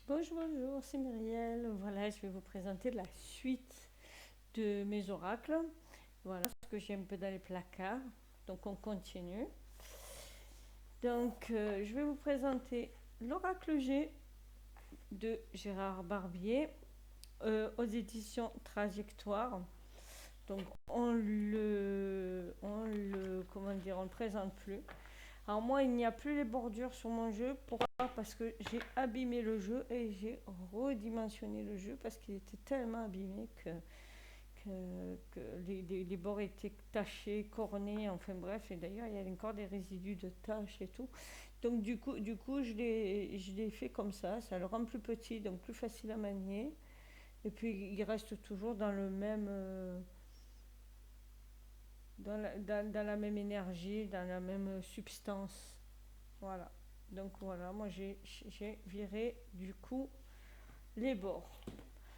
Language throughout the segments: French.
Bonjour, bonjour, c'est Myriel. Voilà, je vais vous présenter la suite de mes oracles. Voilà ce que j'ai un peu dans les placards. Donc on continue. Donc je vais vous présenter l'oracle G de Gérard Barbier aux éditions Trajectoire. Donc comment dire, on le présente plus. Alors moi, il n'y a plus les bordures sur mon jeu. Pourquoi? Parce que j'ai abîmé le jeu et j'ai redimensionné le jeu parce qu'il était tellement abîmé que les bords étaient tachés, cornés, enfin bref. Et d'ailleurs, il y a encore des résidus de taches et tout. Donc du coup je l'ai fait comme ça le rend plus petit, donc plus facile à manier. Et puis il reste toujours dans le même... dans la même énergie, dans la même substance. Voilà. Donc voilà, moi j'ai viré du coup les bords.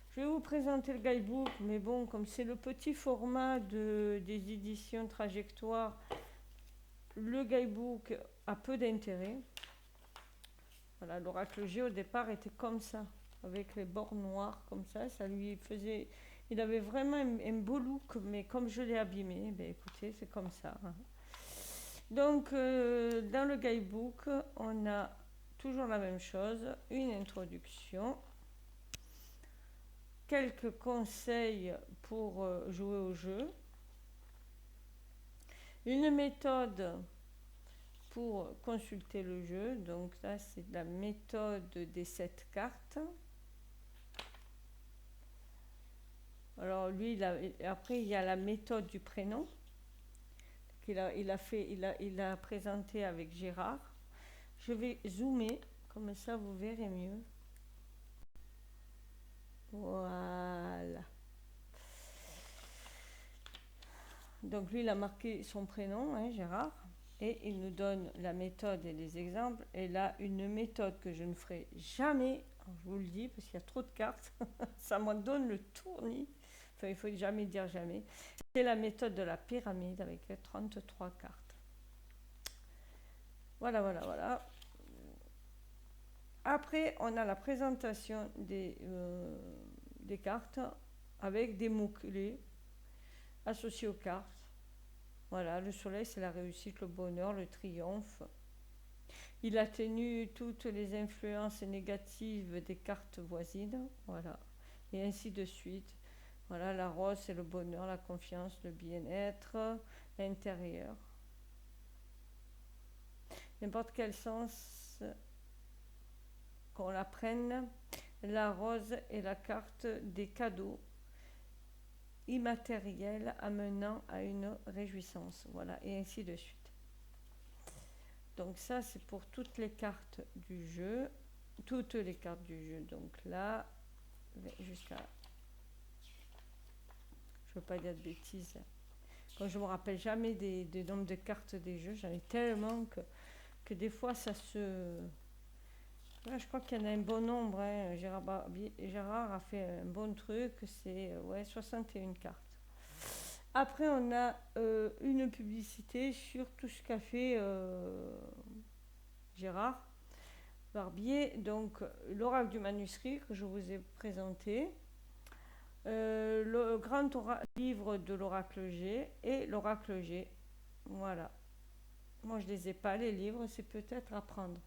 Je vais vous présenter le guidebook, mais bon, comme c'est le petit format des éditions Trajectoire, le guidebook a peu d'intérêt. Voilà, l'oracle G au départ était comme ça, avec les bords noirs comme ça lui faisait... Il avait vraiment un beau look, mais comme je l'ai abîmé, ben écoutez, c'est comme ça, hein. Donc, dans le guidebook, on a toujours la même chose, une introduction, quelques conseils pour jouer au jeu, une méthode pour consulter le jeu. Donc là, c'est la méthode des 7 cartes. Alors lui, après, il y a la méthode du prénom qu'il a présenté avec Gérard. Je vais zoomer, comme ça vous verrez mieux. Voilà. Donc lui, il a marqué son prénom, hein, Gérard, et il nous donne la méthode et les exemples. Et là, une méthode que je ne ferai jamais, je vous le dis, parce qu'il y a trop de cartes, ça m'en donne le tournis. Enfin, il faut jamais dire jamais. C'est la méthode de la pyramide avec 33 cartes. Voilà, voilà, voilà. Après, on a la présentation des cartes avec des mots-clés associés aux cartes. Voilà, le soleil, c'est la réussite, le bonheur, le triomphe. Il atténue toutes les influences négatives des cartes voisines. Voilà, et ainsi de suite. Voilà, la rose, c'est le bonheur, la confiance, le bien-être intérieur. N'importe quel sens qu'on la prenne, la rose est la carte des cadeaux immatériels amenant à une réjouissance. Voilà, et ainsi de suite. Donc ça, c'est pour toutes les cartes du jeu. Toutes les cartes du jeu. Donc là, jusqu'à... Je ne veux pas dire de bêtises. Quand je ne me rappelle jamais des nombres de cartes des jeux, j'en ai tellement que des fois, ça se... Là, je crois qu'il y en a un bon nombre, hein. Gérard a fait un bon truc, c'est 61 cartes. Après, on a une publicité sur tout ce qu'a fait Gérard Barbier. Donc, l'oracle du manuscrit que je vous ai présenté, le grand livre de l'oracle G et l'oracle G. Voilà. Moi, je ne les ai pas, les livres, c'est peut-être à prendre.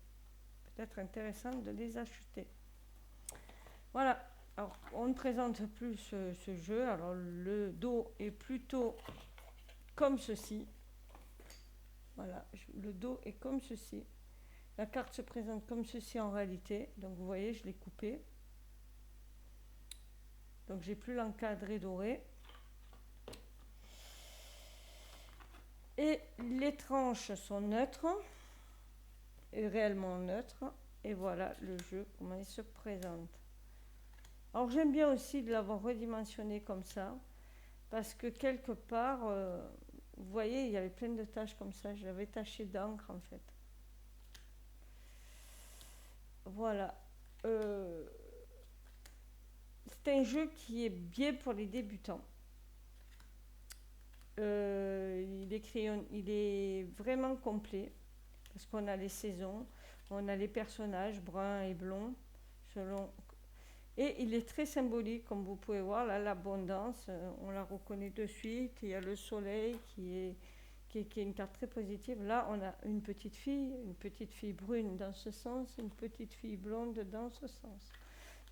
Peut-être intéressant de les acheter. Voilà. Alors, on ne présente plus ce jeu. Alors, le dos est plutôt comme ceci. Voilà, le dos est comme ceci. La carte se présente comme ceci en réalité. Donc, vous voyez, je l'ai coupé. Donc, j'ai plus l'encadré doré. Et les tranches sont neutres, et réellement neutres. Et voilà le jeu, comment il se présente. Alors j'aime bien aussi de l'avoir redimensionné comme ça, parce que quelque part, vous voyez, il y avait plein de taches comme ça. Je l'avais taché d'encre en fait. Voilà. C'est un jeu qui est bien pour les débutants. Il est vraiment complet parce qu'on a les saisons, on a les personnages bruns et blonds selon. Et il est très symbolique, comme vous pouvez voir, là, l'abondance, on la reconnaît de suite. Il y a le soleil qui est une carte très positive. Là, on a une petite fille brune dans ce sens, une petite fille blonde dans ce sens.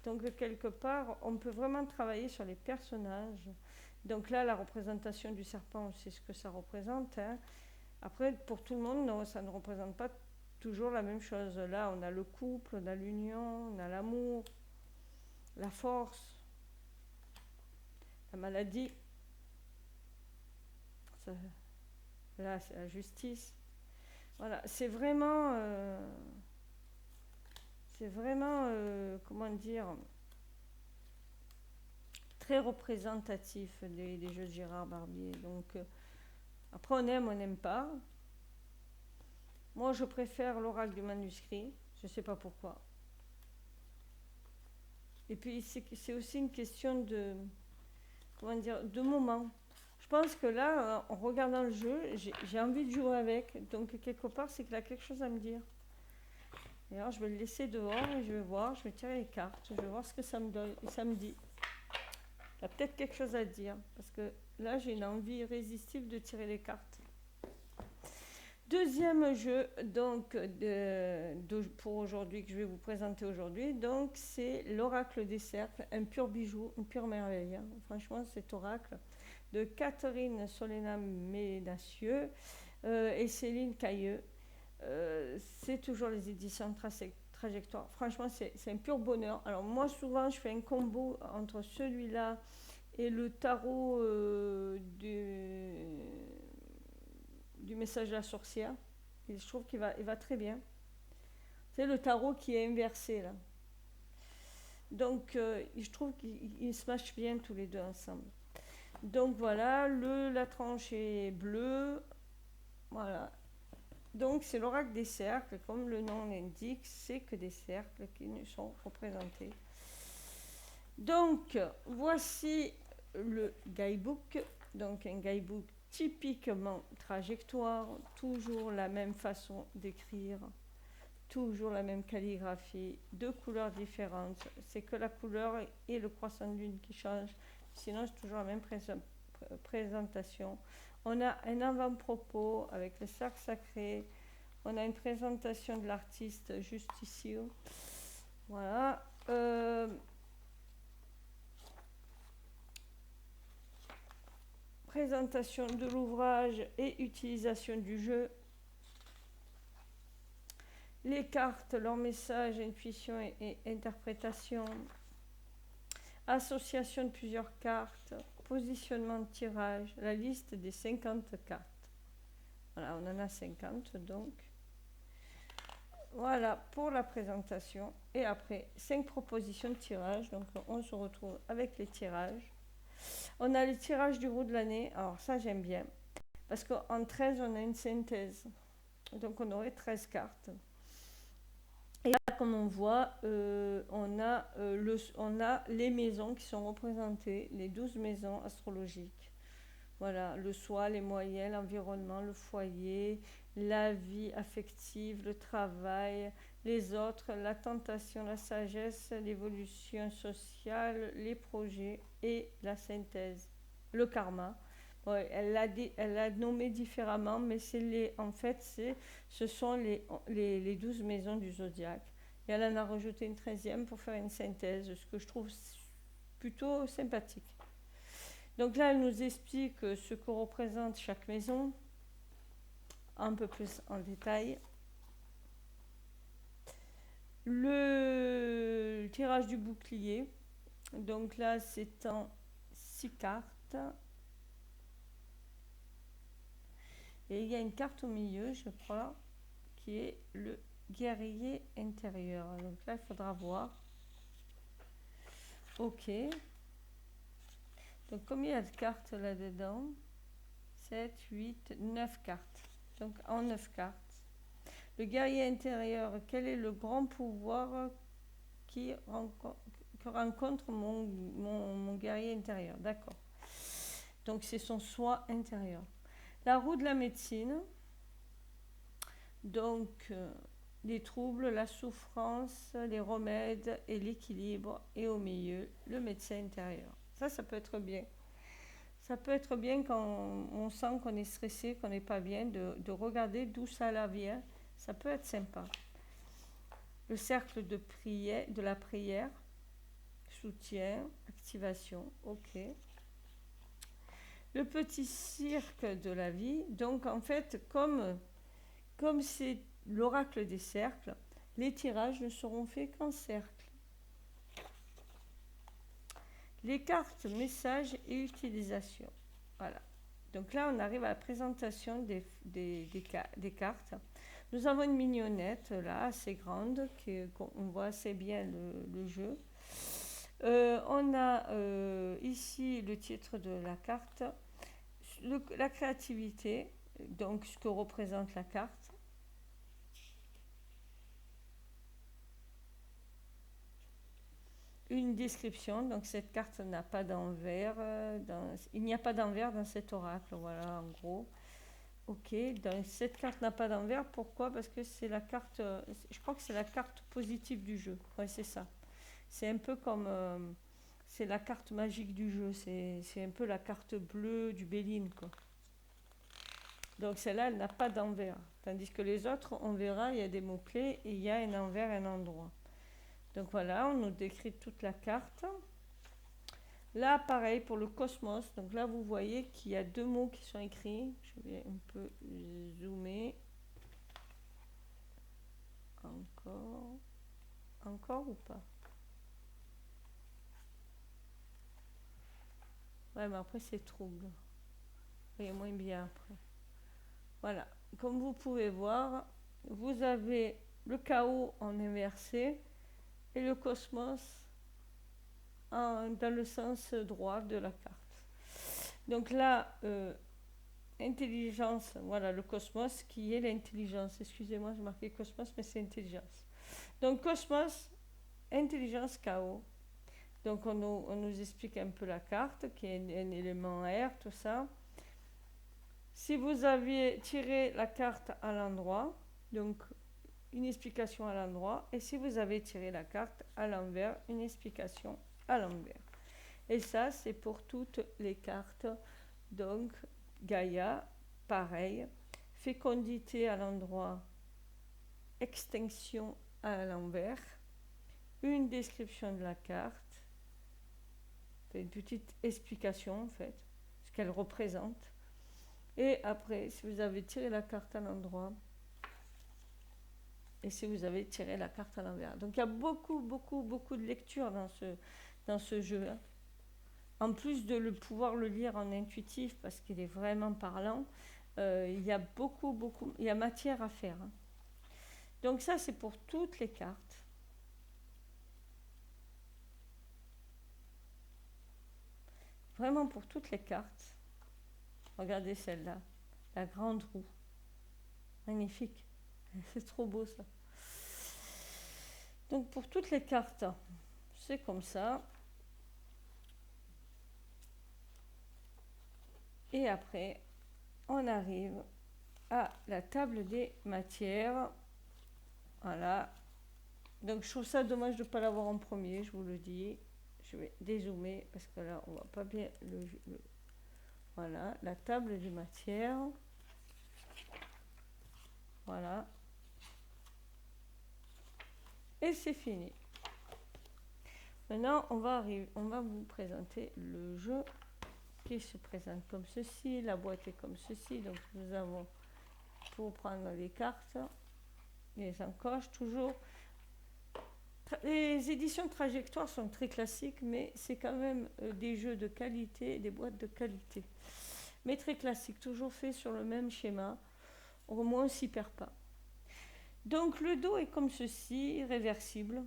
Donc, quelque part, on peut vraiment travailler sur les personnages. Donc là, la représentation du serpent, c'est ce que ça représente, hein. Après, pour tout le monde, non, ça ne représente pas toujours la même chose. Là, on a le couple, on a l'union, on a l'amour, la force, la maladie. Ça, là, c'est la justice. Voilà, c'est vraiment, comment dire, très représentatif des jeux de Gérard Barbier. Donc, après, on n'aime pas. Moi, je préfère l'oracle du manuscrit. Je ne sais pas pourquoi. Et puis, c'est aussi une question de, comment dire, de moment. Je pense que là, en regardant le jeu, j'ai envie de jouer avec. Donc, quelque part, c'est qu'il a quelque chose à me dire. Et alors, je vais le laisser dehors et je vais voir, je vais tirer les cartes. Je vais voir ce que ça me donne. Et ça me dit. Il y a peut-être quelque chose à dire. Parce que là, j'ai une envie irrésistible de tirer les cartes. Deuxième jeu donc pour aujourd'hui que je vais vous présenter aujourd'hui, donc c'est l'oracle des cercles, un pur bijou, une pure merveille, hein. Franchement, cet oracle de Catherine Solena Ménacieux et Céline Cailleux. C'est toujours les éditions Trajectoire. Franchement, c'est un pur bonheur. Alors moi, souvent, je fais un combo entre celui-là et le tarot du message de la sorcière. Et je trouve qu'il va très bien. C'est le tarot qui est inversé là. Donc je trouve qu'ils se matchent bien tous les deux ensemble. Donc voilà, la tranche est bleue. Voilà. Donc c'est l'oracle des cercles, comme le nom l'indique, c'est que des cercles qui nous sont représentés. Donc voici le guidebook, donc un guidebook typiquement trajectoire, toujours la même façon d'écrire, toujours la même calligraphie, deux couleurs différentes, c'est que la couleur et le croissant de lune qui changent, sinon c'est toujours la même présentation. On a un avant-propos avec le cercle sacré, on a une présentation de l'artiste juste ici, voilà. Présentation de l'ouvrage et utilisation du jeu. Les cartes, leur message, intuition et interprétation. Association de plusieurs cartes. Positionnement de tirage. La liste des 50 cartes. Voilà, on en a 50 donc. Voilà pour la présentation. Et après, 5 propositions de tirage. Donc on se retrouve avec les tirages. On a les tirages du roux de l'année. Alors ça, j'aime bien. Parce qu'en 13, on a une synthèse. Donc on aurait 13 cartes. Et là, comme on voit, on a les maisons qui sont représentées, les 12 maisons astrologiques. Voilà, le soi, les moyens, l'environnement, le foyer, la vie affective, le travail, les autres, la tentation, la sagesse, l'évolution sociale, les projets et la synthèse, le karma. Bon, elle l'a nommé différemment, mais ce sont les 12 maisons du zodiaque. Et elle en a rajouté une 13e pour faire une synthèse, ce que je trouve plutôt sympathique. Donc là, elle nous explique ce que représente chaque maison, un peu plus en détail. Le tirage du bouclier, donc là, c'est en 6 cartes. Et il y a une carte au milieu, je crois, qui est le guerrier intérieur. Donc là, il faudra voir. Ok. Donc combien il y a de cartes là-dedans? 7, 8, 9 cartes. Donc en 9 cartes. Le guerrier intérieur, quel est le grand pouvoir que rencontre mon guerrier intérieur? D'accord. Donc c'est son soi intérieur. La roue de la médecine. Donc les troubles, la souffrance, les remèdes et l'équilibre. Et au milieu, le médecin intérieur. Ça peut être bien. Ça peut être bien quand on sent qu'on est stressé, qu'on n'est pas bien, de regarder d'où ça vient. Ça peut être sympa. Le cercle de prière, de la prière, soutien, activation, ok. Le petit cirque de la vie, donc en fait, comme c'est l'oracle des cercles, les tirages ne seront faits qu'en cercle. Les cartes, messages et utilisation. Voilà. Donc là, on arrive à la présentation des cartes. Nous avons une mignonnette là, assez grande, qu'on voit assez bien le jeu. On a ici le titre de la carte, la créativité, donc ce que représente la carte. Une description, donc cette carte n'a pas d'envers, il n'y a pas d'envers dans cet oracle, voilà en gros. Ok, donc cette carte n'a pas d'envers, pourquoi? Parce que c'est la carte, je crois que c'est la carte positive du jeu, ouais c'est ça. C'est un peu comme, c'est la carte magique du jeu, c'est un peu la carte bleue du Béline, quoi. Donc celle-là, elle n'a pas d'envers, tandis que les autres, on verra, il y a des mots-clés et il y a un envers et un endroit. Donc voilà, on nous décrit toute la carte. Là, pareil pour le cosmos. Donc là, vous voyez qu'il y a deux mots qui sont écrits. Je vais un peu zoomer. Encore. Encore ou pas? Ouais, mais après, c'est trouble. Vous voyez moins bien après. Voilà. Comme vous pouvez voir, vous avez le chaos en inversé et le cosmos dans le sens droit de la carte. Donc là, intelligence, voilà le cosmos qui est l'intelligence. Excusez-moi, j'ai marqué cosmos, mais c'est intelligence. Donc cosmos, intelligence, chaos. Donc on nous explique un peu la carte, qui est un élément air, tout ça. Si vous aviez tiré la carte à l'endroit, donc une explication à l'endroit, et si vous avez tiré la carte à l'envers, une explication à l'envers. Et ça, c'est pour toutes les cartes. Donc, Gaïa, pareil. Fécondité à l'endroit, extinction à l'envers. Une description de la carte. Une petite explication, en fait, ce qu'elle représente. Et après, si vous avez tiré la carte à l'endroit, et si vous avez tiré la carte à l'envers. Donc, il y a beaucoup de lectures dans ce jeu. Hein. En plus de pouvoir le lire en intuitif, parce qu'il est vraiment parlant, il y a il y a matière à faire. Hein. Donc ça, c'est pour toutes les cartes. Vraiment pour toutes les cartes. Regardez celle-là, la grande roue. Magnifique. C'est trop beau ça. Donc pour toutes les cartes, c'est comme ça. Et après, on arrive à la table des matières. Voilà. Donc je trouve ça dommage de ne pas l'avoir en premier, je vous le dis. Je vais dézoomer parce que là, on ne voit pas bien voilà, la table des matières. Voilà. Et c'est fini. Maintenant, on va vous présenter le jeu qui se présente comme ceci. La boîte est comme ceci. Donc, nous avons, pour prendre les cartes, les encoches, toujours. Les éditions Trajectoire sont très classiques, mais c'est quand même des jeux de qualité, des boîtes de qualité. Mais très classiques, toujours fait sur le même schéma. Au moins, on ne s'y perd pas. Donc, le dos est comme ceci, réversible,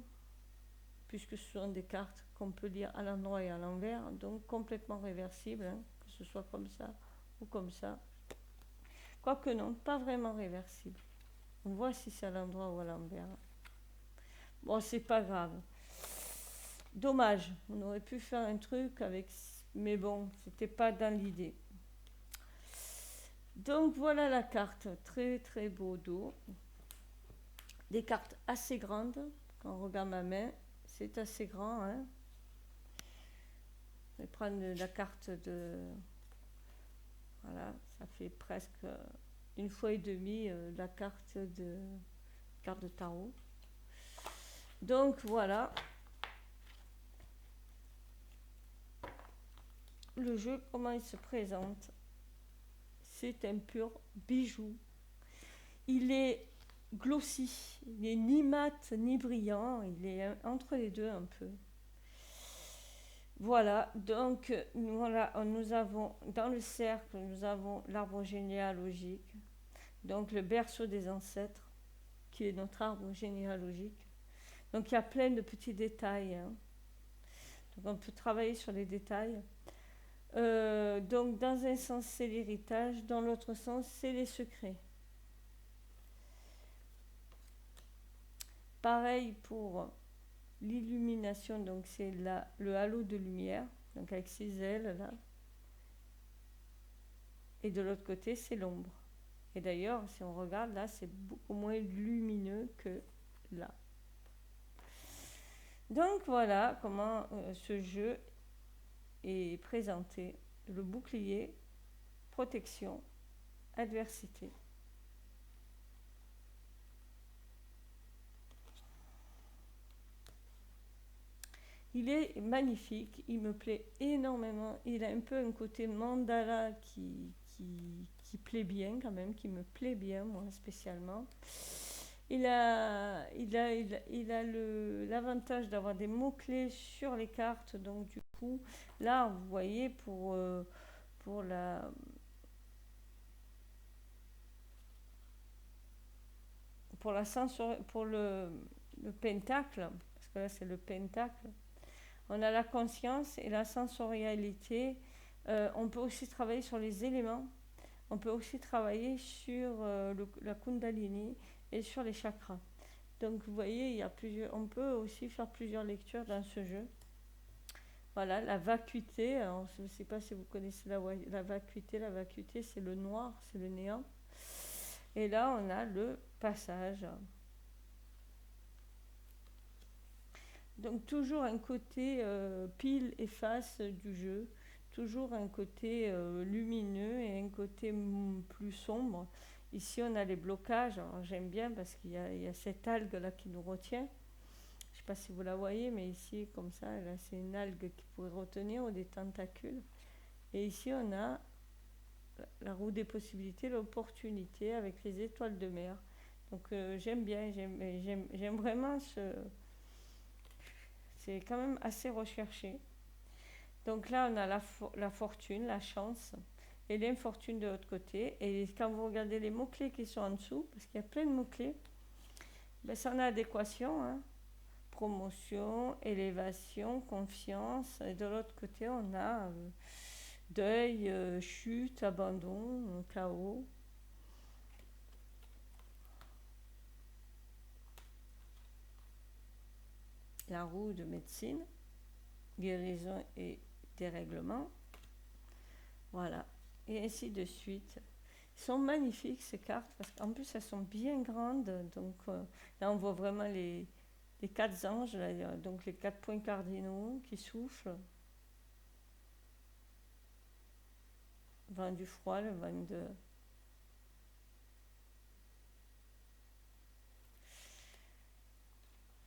puisque ce sont des cartes qu'on peut lire à l'endroit et à l'envers, donc complètement réversible, hein, que ce soit comme ça ou comme ça. Quoique non, pas vraiment réversible. On voit si c'est à l'endroit ou à l'envers. Bon, c'est pas grave. Dommage, on aurait pu faire un truc avec... Mais bon, c'était pas dans l'idée. Donc voilà la carte, très beau dos. des cartes assez grandes. Quand on regarde ma main, c'est assez grand. Hein. Je vais prendre la carte de... Voilà, ça fait presque une fois et demie la carte de tarot. Donc voilà. Le jeu, comment il se présente? C'est un pur bijou. Il est glossy, il n'est ni mat ni brillant, il est entre les deux un peu. Voilà, donc voilà, nous avons dans le cercle, nous avons l'arbre généalogique, donc le berceau des ancêtres, qui est notre arbre généalogique. Donc il y a plein de petits détails. Hein. Donc on peut travailler sur les détails. Donc dans un sens c'est l'héritage, dans l'autre sens c'est les secrets. Pareil pour l'illumination, donc c'est le halo de lumière, donc avec ses ailes là. Et de l'autre côté c'est l'ombre. Et d'ailleurs si on regarde là c'est beaucoup moins lumineux que là. Donc voilà comment ce jeu est présenté. Le bouclier, protection, adversité. Il est magnifique, il me plaît énormément. Il a un peu un côté mandala qui plaît bien quand même, qui me plaît bien moi spécialement. Il a l'avantage d'avoir des mots-clés sur les cartes, donc du coup, là vous voyez pour la... pour le pentacle, parce que là c'est le pentacle, on a la conscience et la sensorialité. On peut aussi travailler sur les éléments. On peut aussi travailler sur la Kundalini et sur les chakras. Donc vous voyez, il y a on peut aussi faire plusieurs lectures dans ce jeu. Voilà, la vacuité. Alors, je ne sais pas si vous connaissez la vacuité. La vacuité, c'est le noir, c'est le néant. Et là, on a le passage. Donc toujours un côté pile et face du jeu, toujours un côté lumineux et un côté plus sombre. Ici on a les blocages, alors j'aime bien parce qu'il y a cette algue là qui nous retient. Je ne sais pas si vous la voyez, mais ici comme ça, là c'est une algue qui pourrait retenir ou des tentacules. Et ici on a la roue des possibilités, l'opportunité avec les étoiles de mer. Donc j'aime bien, j'aime vraiment c'est quand même assez recherché. Donc là, on a la fortune, la chance et l'infortune de l'autre côté. Et quand vous regardez les mots-clés qui sont en dessous, parce qu'il y a plein de mots-clés, ben, c'est en adéquation. Hein. Promotion, élévation, confiance. Et de l'autre côté, on a deuil, chute, abandon, chaos. La roue de médecine, guérison et dérèglement. Voilà. Et ainsi de suite. Ils sont magnifiques ces cartes parce qu'en plus elles sont bien grandes. Donc là on voit vraiment les 4 anges, là, donc les 4 points cardinaux qui soufflent. Le vent du froid, le vent de...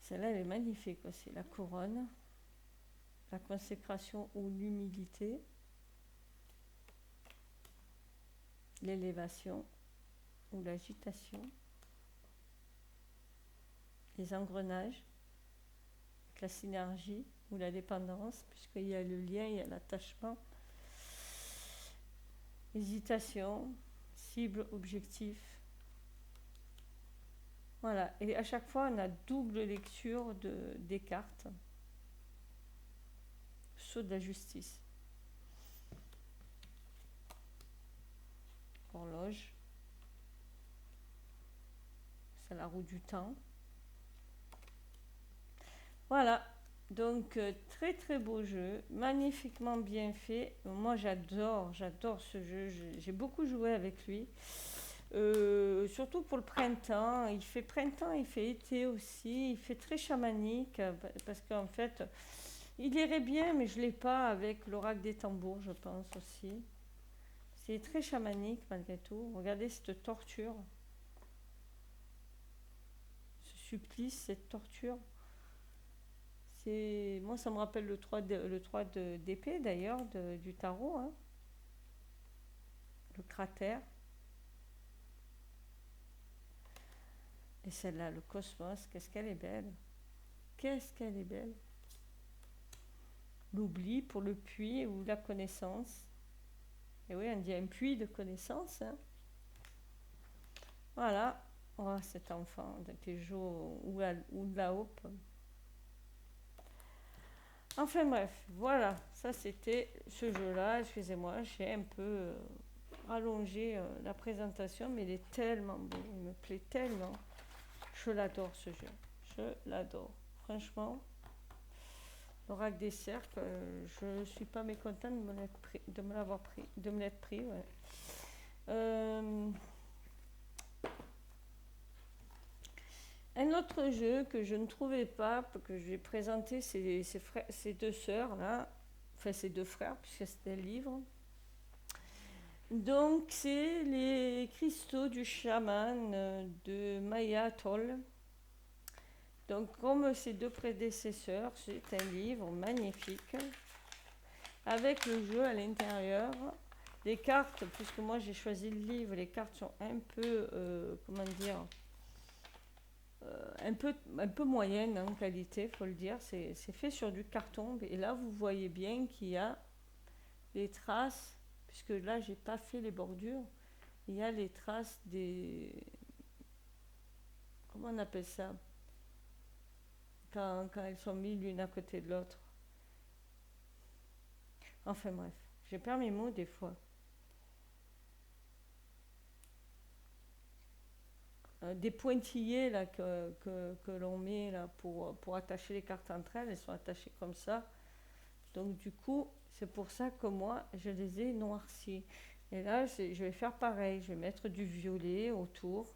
Celle-là elle est magnifique aussi. La couronne, la consécration ou l'humilité, l'élévation ou l'agitation, les engrenages, la synergie ou la dépendance, puisqu'il y a le lien, il y a l'attachement, hésitation, cible, objectif. Voilà, et à chaque fois on a double lecture des cartes. Saut de la justice. Horloge. C'est la roue du temps. Voilà, donc très très beau jeu, magnifiquement bien fait. Moi j'adore ce jeu, j'ai beaucoup joué avec lui. Surtout pour le printemps. Il fait printemps, il fait été aussi. Il fait très chamanique parce qu'en fait, il irait bien, mais je l'ai pas avec l'oracle des tambours, je pense aussi. C'est très chamanique malgré tout. Regardez cette torture, ce supplice, cette torture. C'est moi, ça me rappelle le 3 d'épée d'ailleurs du tarot, hein, le cratère. Et celle-là, le cosmos, qu'est-ce qu'elle est belle. Qu'est-ce qu'elle est belle. L'oubli pour le puits ou la connaissance. Et oui, on dit un puits de connaissance, hein. Voilà. Oh, cet enfant de Peugeot ou de la Hope. Enfin bref, voilà. Ça, c'était ce jeu-là. Excusez-moi, j'ai un peu rallongé la présentation, mais il est tellement beau. Il me plaît tellement. Je l'adore, ce jeu. Je l'adore. Franchement, l'oracle des cercles, je ne suis pas mécontente de me l'avoir pris, de me l'être pris. Ouais. Un autre jeu que je ne trouvais pas, que je vais présenter, c'est ces deux sœurs là, enfin ces deux frères, puisque c'était un livre. Donc c'est les cristaux du chaman de Maya Toll. Donc comme ses deux prédécesseurs, c'est un livre magnifique avec le jeu à l'intérieur. Les cartes, puisque moi j'ai choisi le livre, les cartes sont un peu, comment dire, un peu moyenne en qualité, faut le dire. C'est fait sur du carton. Et là, vous voyez bien qu'il y a les traces, puisque là, j'ai pas fait les bordures. Il y a les traces des... Comment on appelle ça quand elles sont mises l'une à côté de l'autre. Enfin bref, j'ai perds mes mots des fois. Des pointillés là, que l'on met là, pour attacher les cartes entre elles, elles sont attachées comme ça. Donc du coup, c'est pour ça que moi, je les ai noircis. Et là, je vais faire pareil. Je vais mettre du violet autour.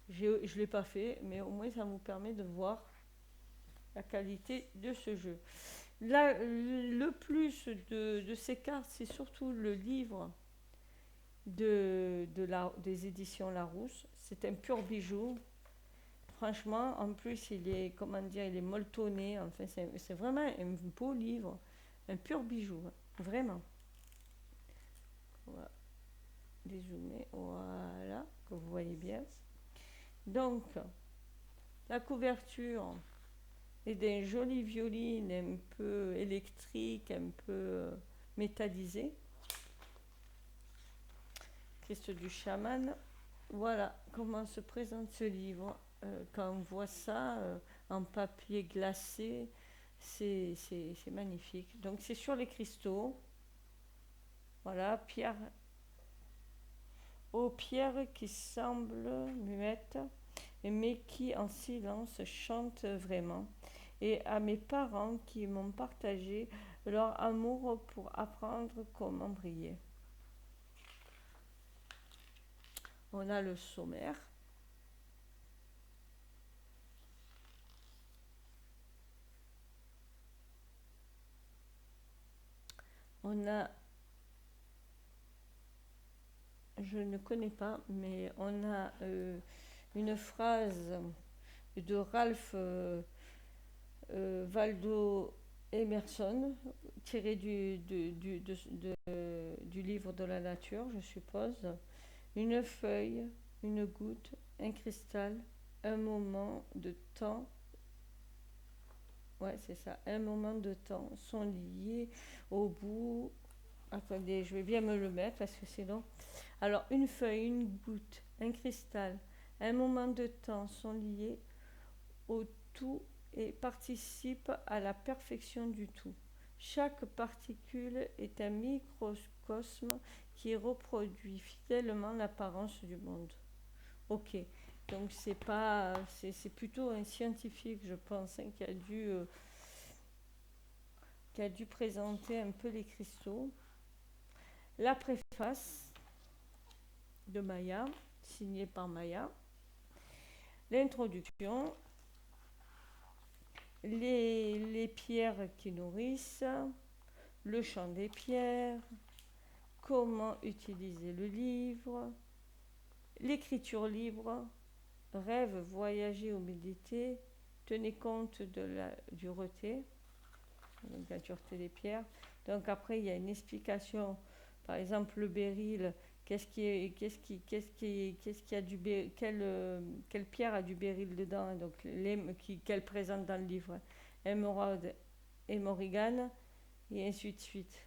Je ne l'ai pas fait, mais au moins ça vous permet de voir la qualité de ce jeu. Là, le plus de ces cartes, c'est surtout le livre des éditions Larousse. C'est un pur bijou. Franchement, en plus, il est, comment dire, il est molletonné. Enfin, c'est vraiment un beau livre. Un pur bijou, hein, vraiment. On va dézoomer, voilà, que vous voyez bien. Donc, la couverture est d'un joli violine un peu électrique, un peu métallisé. Christ du chaman. Voilà comment se présente ce livre. Quand on voit ça en papier glacé, c'est magnifique. Donc c'est sur les cristaux. Voilà, aux pierres qui semblent muettes, mais qui en silence chantent vraiment. Et à mes parents qui m'ont partagé leur amour pour apprendre comment briller. On a le sommaire. On a, je ne connais pas, mais on a une phrase de Ralph Waldo Emerson, tirée du livre de la nature, je suppose. Une feuille, une goutte, un cristal, un moment de temps. Ouais, c'est ça. Un moment de temps sont liés au bout. Attendez, je vais bien me le mettre parce que c'est long. Alors, une feuille, une goutte, un cristal, un moment de temps sont liés au tout et participent à la perfection du tout. Chaque particule est un microcosme qui reproduit fidèlement l'apparence du monde. Ok, donc c'est plutôt un scientifique, je pense, hein, qui a dû présenter un peu les cristaux. La préface, de Maya, signé par Maya. L'introduction, les pierres qui nourrissent, le chant des pierres, comment utiliser le livre, l'écriture libre, rêve, voyager ou méditer, tenez compte du reté, donc la dureté des pierres. Donc après, il y a une explication, par exemple le béryl, quelle pierre a du béryl dedans, donc qu'elle présente dans le livre, émeraude et morrigan, et ainsi de suite.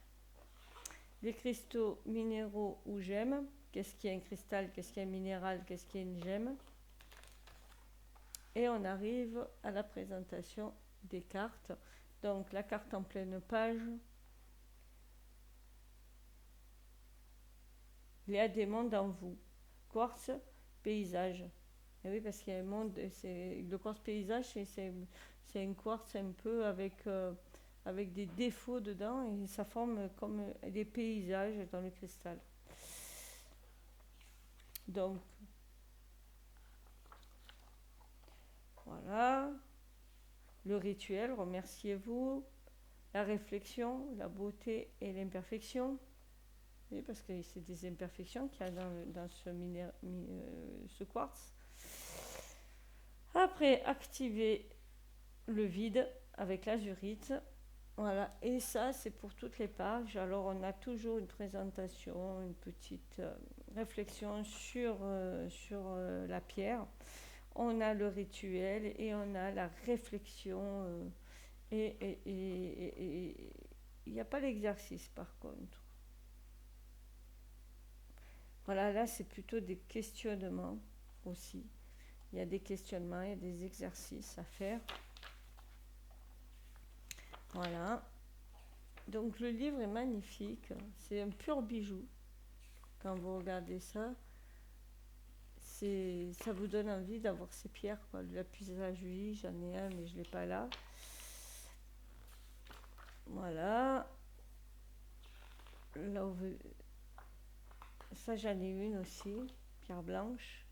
Les cristaux minéraux ou gemmes, qu'est-ce qui est un cristal, qu'est-ce qui est un minéral, qu'est-ce qui est une gemme. Et on arrive à la présentation des cartes. Donc la carte en pleine page. Il y a des mondes en vous. Quartz, paysage. Et oui, parce qu'il y a un monde, le quartz paysage, c'est un quartz un peu avec des défauts dedans et ça forme comme des paysages dans le cristal. Donc, voilà. Le rituel, remerciez-vous. La réflexion, la beauté et l'imperfection. Oui, parce que c'est des imperfections qu'il y a dans ce quartz. Après, activer le vide avec l'azurite. Voilà, et ça c'est pour toutes les pages. Alors on a toujours une présentation, une petite réflexion sur la pierre. On a le rituel et on a la réflexion. Et il n'y a pas l'exercice par contre. Voilà, là c'est plutôt des questionnements aussi. Il y a des questionnements, il y a des exercices à faire. Voilà. Donc le livre est magnifique. C'est un pur bijou. Quand vous regardez ça, ça vous donne envie d'avoir ces pierres, quoi. Le lapis lazuli, j'en ai un, mais je ne l'ai pas là. Voilà. Là où ça, j'en ai une aussi. Pierre blanche.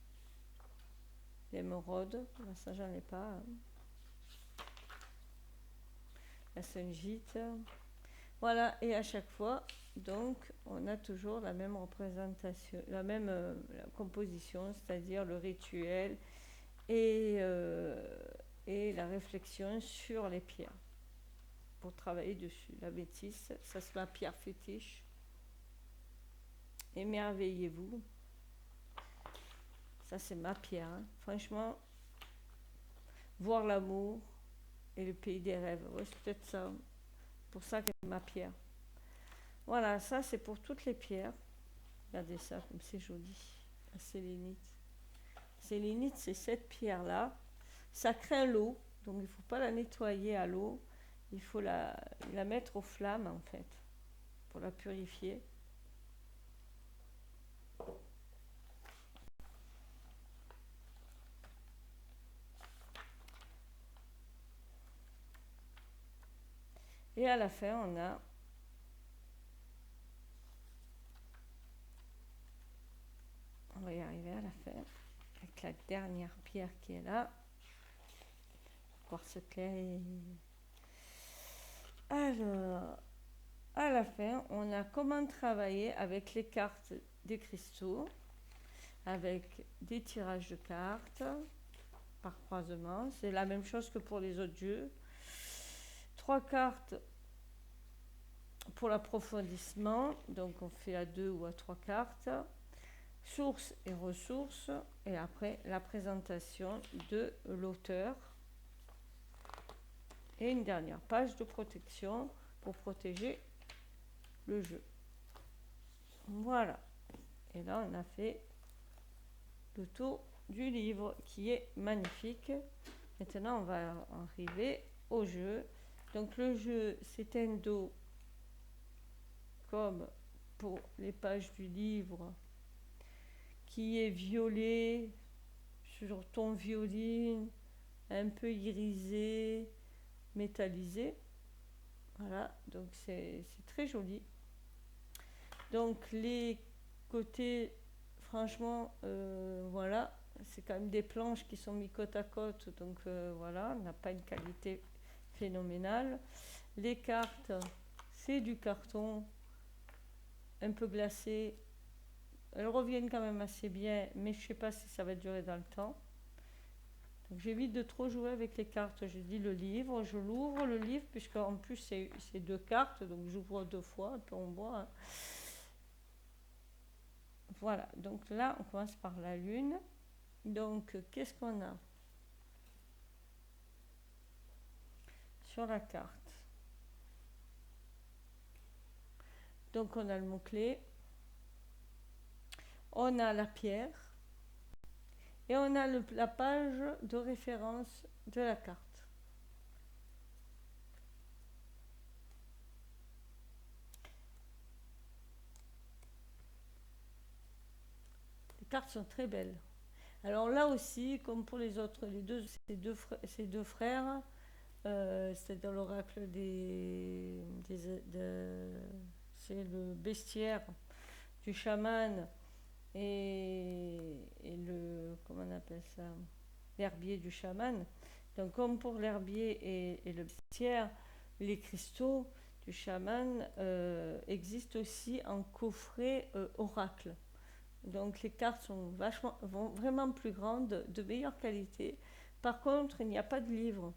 L'émeraude. Ça, j'en ai pas. La saint-gite. Voilà, et à chaque fois, donc, on a toujours la même représentation, la même la composition, c'est-à-dire le rituel et la réflexion sur les pierres pour travailler dessus. La métisse, ça c'est ma pierre fétiche. Émerveillez-vous. Ça c'est ma pierre. Hein. Franchement, voir l'amour et le pays des rêves. Ouais, c'est peut-être ça. Pour ça que c'est ma pierre. Voilà, ça c'est pour toutes les pierres. Regardez ça, comme c'est joli. La sélénite. Sélénite, c'est cette pierre-là. Ça craint l'eau, donc il ne faut pas la nettoyer à l'eau. Il faut la mettre aux flammes, en fait, pour la purifier. Et à la fin, on va y arriver à la fin, avec la dernière pierre qui est là. Quartz clair. Alors, à la fin, on a comment travailler avec les cartes des cristaux, avec des tirages de cartes par croisement. C'est la même chose que pour les autres jeux. 3 cartes pour l'approfondissement, donc on fait à 2 ou à 3 cartes. Sources et ressources, et après la présentation de l'auteur. Et une dernière page de protection pour protéger le jeu. Voilà. Et là, on a fait le tour du livre qui est magnifique. Maintenant, on va arriver au jeu. Donc, le jeu, c'est un dos comme pour les pages du livre qui est violet sur ton violine, un peu irisé, métallisé. Voilà, donc c'est très joli. Donc les côtés franchement, voilà, c'est quand même des planches qui sont mises côte à côte, donc voilà, on n'a pas une qualité phénoménale. Les cartes, c'est du carton un peu glacé. Elles reviennent quand même assez bien, mais je ne sais pas si ça va durer dans le temps. Donc j'évite de trop jouer avec les cartes. Je dis le livre, je l'ouvre le livre, puisqu'en plus c'est deux cartes, donc j'ouvre deux fois, un peu en bois, hein. Voilà, donc là on commence par la lune. Donc qu'est-ce qu'on a sur la carte? Donc on a le mot-clé, on a la pierre et on a la page de référence de la carte. Les cartes sont très belles. Alors là aussi, comme pour les autres, ces deux frères, c'est dans l'oracle c'est le bestiaire du chaman et le, comment on appelle ça, l'herbier du chaman. Donc comme pour l'herbier et le bestiaire, les cristaux du chaman existent aussi en coffret oracle. Donc les cartes sont vont vraiment plus grandes, de meilleure qualité. Par contre, il n'y a pas de livre.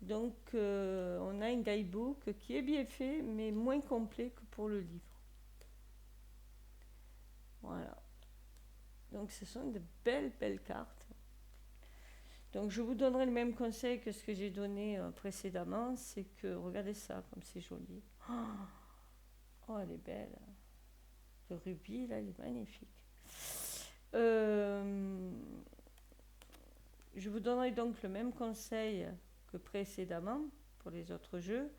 Donc on a un guidebook qui est bien fait, mais moins complet que pour le livre. Voilà. Donc ce sont de belles, belles cartes. Donc je vous donnerai le même conseil que ce que j'ai donné précédemment, c'est que regardez ça, comme c'est joli. Oh, elle est belle. Le rubis, là, il est magnifique. Je vous donnerai donc le même conseil que précédemment pour les autres jeux,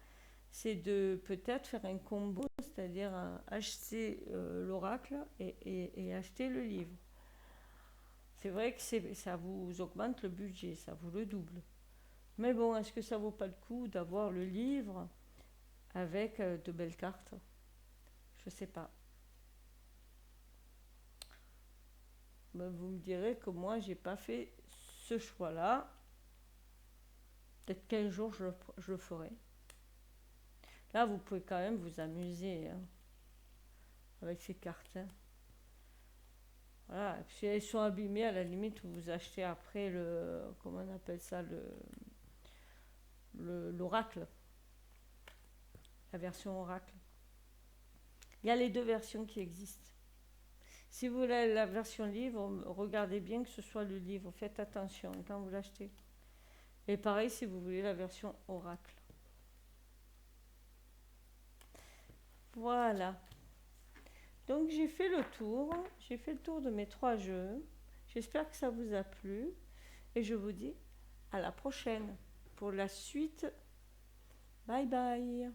c'est de peut-être faire un combo, c'est-à-dire acheter l'oracle et acheter le livre. C'est vrai que ça vous augmente le budget, ça vous le double. Mais bon, est-ce que ça vaut pas le coup d'avoir le livre avec de belles cartes? Je sais pas. Ben, vous me direz que moi, j'ai pas fait ce choix-là. Peut-être qu'un jour, je le ferai. Là, vous pouvez quand même vous amuser hein, avec ces cartes. Hein. Voilà. Si elles sont abîmées, à la limite, vous achetez après comment on appelle ça, l'oracle. La version oracle. Il y a les deux versions qui existent. Si vous voulez la version livre, regardez bien que ce soit le livre. Faites attention quand vous l'achetez. Et pareil si vous voulez la version oracle. Voilà. Donc j'ai fait le tour. J'ai fait le tour de mes 3 jeux. J'espère que ça vous a plu. Et je vous dis à la prochaine pour la suite. Bye bye.